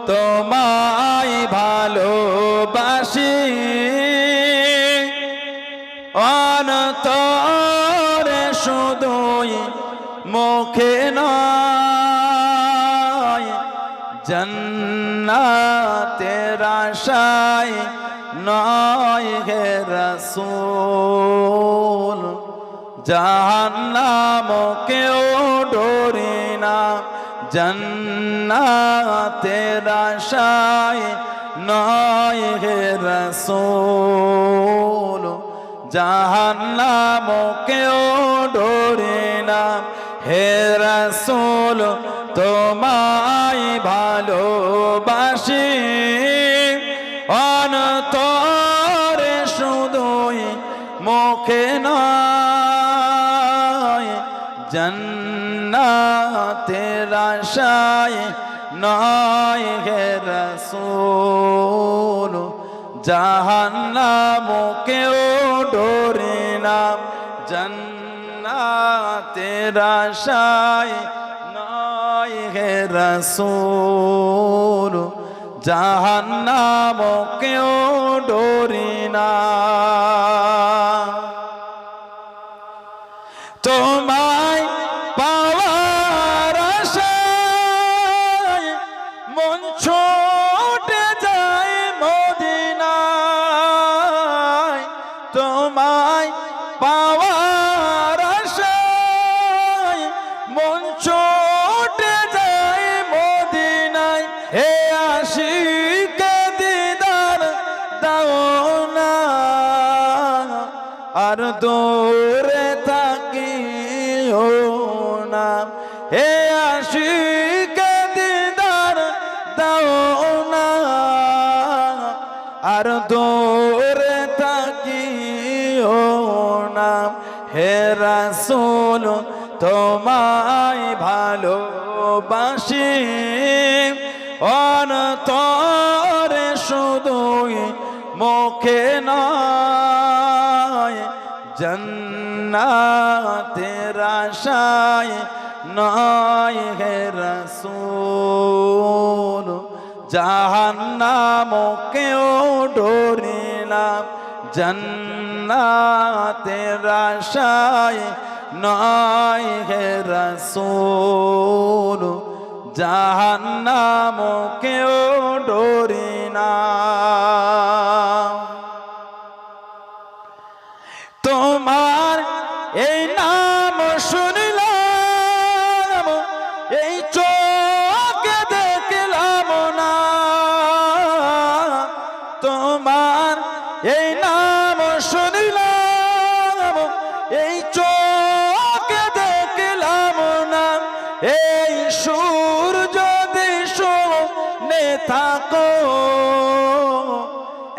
তোমায় ভালোবাসি অন্তরে শুধুই মুখে নয় জান্নাতের আশায় নয় হে রাসূল জাহান্নাম কেউ ডরি না জান্নাতের আশায় নয় হে রাসূল জাহান্নাম কেউ ডরি না হে রাসূল তোমায় ভালোবাসি অন্তরে শুধুই মুখে নয় জান্নাতের আশায় নয় হে রাসূল জাহান্নাম কেউ ডরে না জান্নাতের আশায় নয় হে রাসূল জাহান্নাম কেউ ডরে না তোমায় পাওয়ার আশায় মন ছুটে যায় মদিনায় তোমায় পাওয়ার আশায় মন ছুটে যায় মদিনায় হে আশিকে দিদার দাও না আর দূরে থাকিও না হে আশিকে দিদার দাও না আর দূরে থাকিও না হে রাসূল তোমায় ভালোবাসি অন্তরে শুধুই মুখে নয় জান্নাতের আশায় নয় হে রাসূল জাহান্নাম কেউ ডরি না জান্নাতের আশায় নয় হে রাসূল জাহান্নাম কেউ ডরি না তোমার এই নাম শুনলাম এই চোখে দেখলাম না তোমার এই নাম শুনলাম এই চোখে দেখলাম না এই সুর যদি শুনে থাকো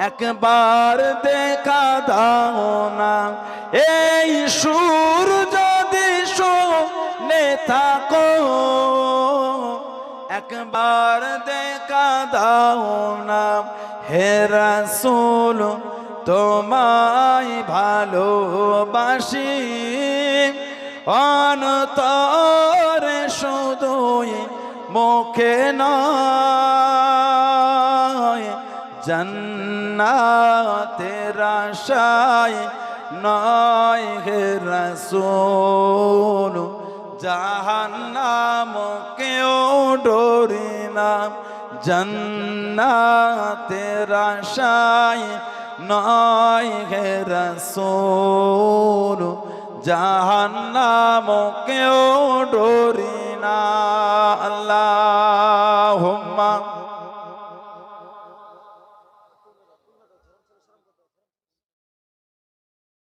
একবার দেখা দাও না এই সুর যদি শুনে থাকো একবার দেখা দাও না হে রাসূল তোমায় ভালোবাসি অন্তরে শুধুই মুখে নয় জান্নাতের আশায় নয় হে রাসূল জাহান্নাম কেউ ডরি না জান্নাতের আশায় নয় হে রাসূল জাহান্নাম কেউ ডরি না আল্লাহ